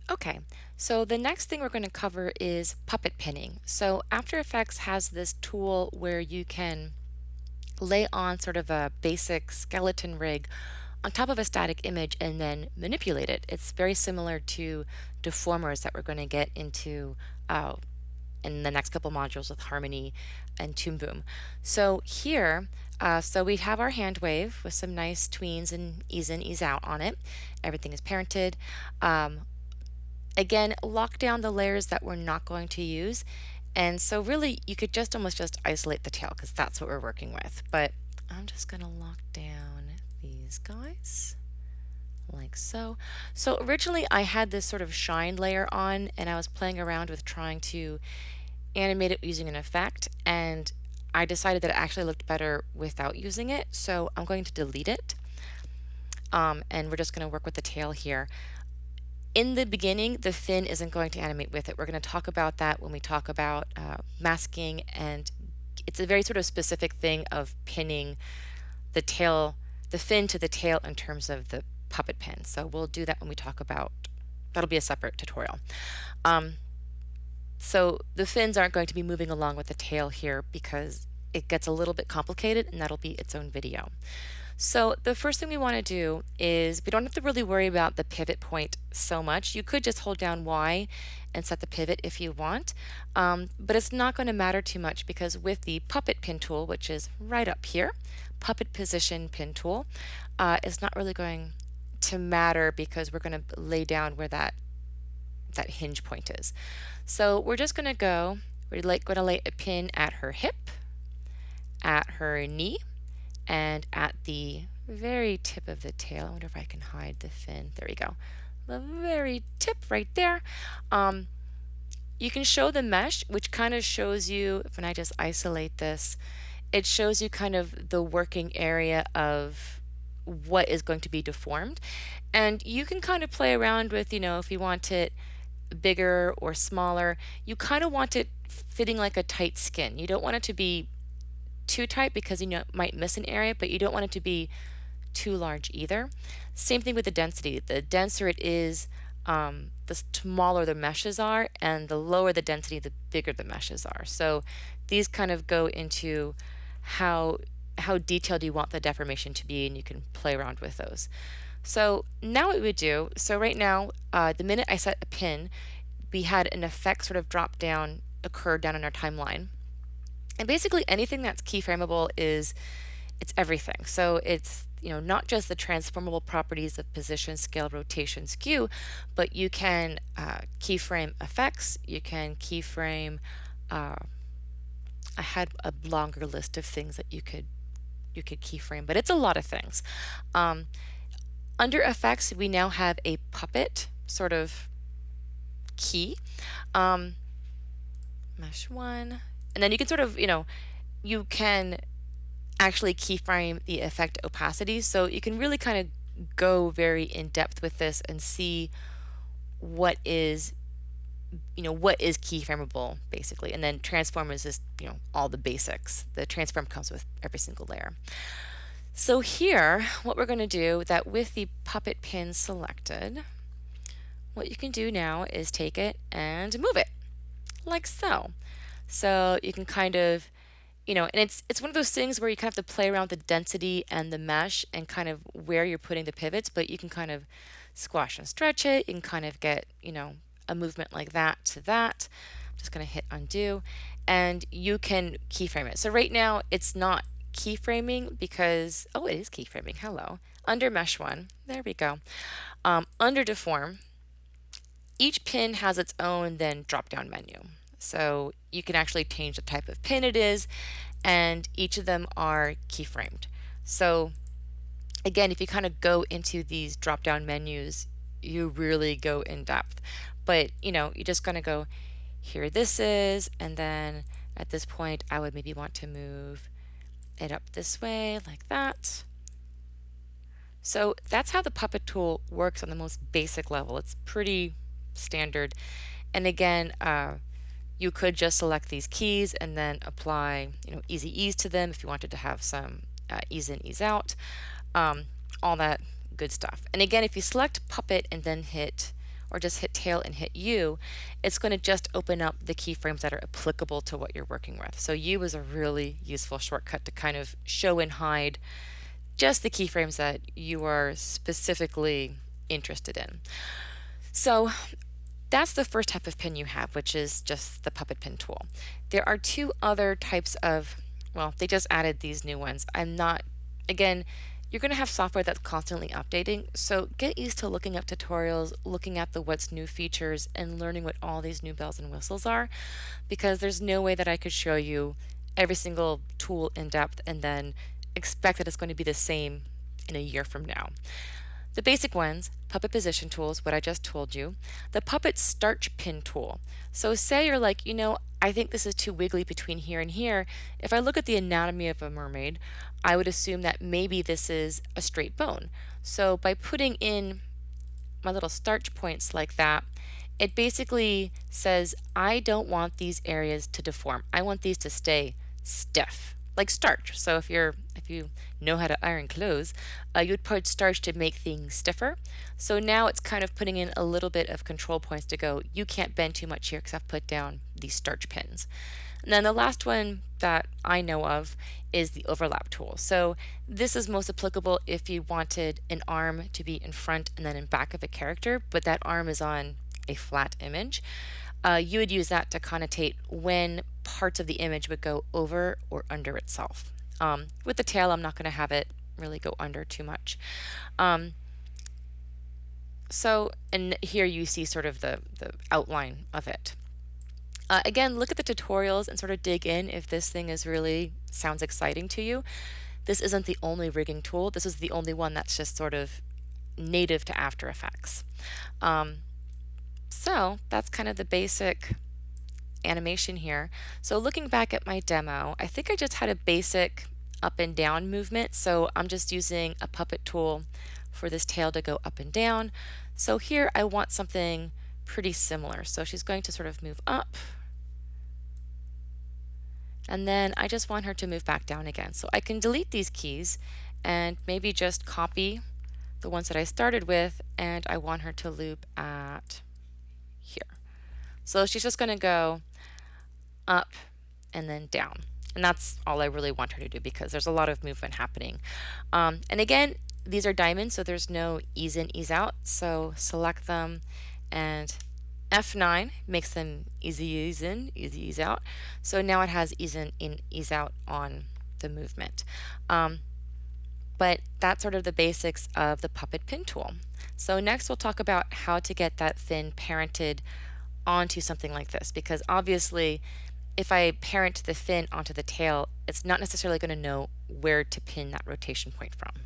Okay, so the next thing we're going to cover is puppet pinning. So After Effects has this tool where you can lay on sort of a basic skeleton rig on top of a static image and then manipulate it. It's very similar to deformers that we're going to get into in the next couple modules with Harmony and Toon Boom. So here, so we have our hand wave with some nice tweens and ease in, ease out on it. Everything is parented. Again, lock down the layers that we're not going to use. And so really you could just almost just isolate the tail because that's what we're working with. But I'm just going to lock down these guys like so. So originally I had this sort of shine layer on and I was playing around with trying to animate it using an effect, and I decided that it actually looked better without using it. So I'm going to delete it. And we're just going to work with the tail here. In the beginning, the fin isn't going to animate with it. We're going to talk about that when we talk about masking, and it's a very sort of specific thing of pinning the tail, the fin to the tail in terms of the puppet pin. So we'll do that when we talk about, that'll be a separate tutorial. So the fins aren't going to be moving along with the tail here because it gets a little bit complicated, and that'll be its own video. So the first thing we want to do is we don't have to really worry about the pivot point so much. You could just hold down Y and set the pivot if you want, but it's not going to matter too much because with the puppet pin tool, which is right up here, puppet position pin tool, it's not really going to matter because we're going to lay down where that hinge point is. So we're just going to go, we're going to lay a pin at her hip, at her knee, and at the very tip of the tail. I wonder if I can hide the fin. There we go. The very tip right there. You can show the mesh, which kind of shows you, when I just isolate this, it shows you kind of the working area of what is going to be deformed. And you can kind of play around with, if you want it bigger or smaller, you kind of want it fitting like a tight skin. You don't want it to be too tight because it might miss an area, but you don't want it to be too large either. Same thing with the density. The denser it is, the smaller the meshes are, and the lower the density, the bigger the meshes are. So these kind of go into how detailed you want the deformation to be, and you can play around with those. So now what we would do, so right now, the minute I set a pin, we had an effect sort of drop down occur down in our timeline. And basically anything that's keyframeable it's everything. So it's not just the transformable properties of position, scale, rotation, skew, but you can keyframe effects. You can keyframe. I had a longer list of things that you could keyframe, but it's a lot of things. Under effects, we now have a puppet sort of key. Mesh one. And then you can sort of, you can actually keyframe the effect opacity. So you can really kind of go very in depth with this and see what is keyframeable basically. And then transform is just, all the basics. The transform comes with every single layer. So here, what we're going to do that with the puppet pin selected, what you can do now is take it and move it like so. So you can kind of, and it's one of those things where you kind of have to play around with the density and the mesh and kind of where you're putting the pivots, but you can kind of squash and stretch it. You can kind of get, a movement like that to that. I'm just going to hit undo, and you can keyframe it. So right now it's not keyframing because, oh, it is keyframing. Hello. Under mesh one, there we go. Under deform, each pin has its own then drop down menu. So you can actually change the type of pin it is, and each of them are keyframed. So again, if you kind of go into these drop down menus, you really go in depth. But you're just going to go, here this is, and then at this point I would maybe want to move it up this way like that. So that's how the puppet tool works on the most basic level. It's pretty standard. And again, you could just select these keys and then apply, easy ease to them if you wanted to have some ease in, ease out, all that good stuff. And again, if you select puppet and then hit or just hit tail and hit U, it's going to just open up the keyframes that are applicable to what you're working with. So U is a really useful shortcut to kind of show and hide just the keyframes that you are specifically interested in. So that's the first type of pin you have, which is just the puppet pin tool. There are two other types of, well, they just added these new ones. Again, you're going to have software that's constantly updating, so get used to looking up tutorials, looking at the what's new features, and learning what all these new bells and whistles are, because there's no way that I could show you every single tool in depth and then expect that it's going to be the same in a year from now. The basic ones, puppet position tools, what I just told you, the puppet starch pin tool. So say you're like, I think this is too wiggly between here and here. If I look at the anatomy of a mermaid, I would assume that maybe this is a straight bone. So by putting in my little starch points like that, it basically says, I don't want these areas to deform. I want these to stay stiff, like starch. So if you know how to iron clothes, you would put starch to make things stiffer. So now it's kind of putting in a little bit of control points to go, you can't bend too much here because I've put down these starch pins. And then the last one that I know of is the overlap tool. So this is most applicable if you wanted an arm to be in front and then in back of a character, but that arm is on a flat image. You would use that to connotate when parts of the image would go over or under itself. With the tail, I'm not going to have it really go under too much. And here you see sort of the outline of it. Again, look at the tutorials and sort of dig in if this thing sounds exciting to you. This isn't the only rigging tool. This is the only one that's just sort of native to After Effects. So that's kind of the basic animation here. So looking back at my demo, I think I just had a basic up and down movement. So I'm just using a puppet tool for this tail to go up and down. So here I want something pretty similar. So she's going to sort of move up, and then I just want her to move back down again. So I can delete these keys and maybe just copy the ones that I started with, and I want her to loop at here. So she's just going to go up and then down. And that's all I really want her to do because there's a lot of movement happening. And again, these are diamonds, so there's no ease in, ease out. So select them, and F9 makes them easy ease in, easy ease out. So now it has ease in, ease out on the movement. But that's sort of the basics of the puppet pin tool. So next we'll talk about how to get that fin parented onto something like this, because obviously if I parent the fin onto the tail, it's not necessarily going to know where to pin that rotation point from.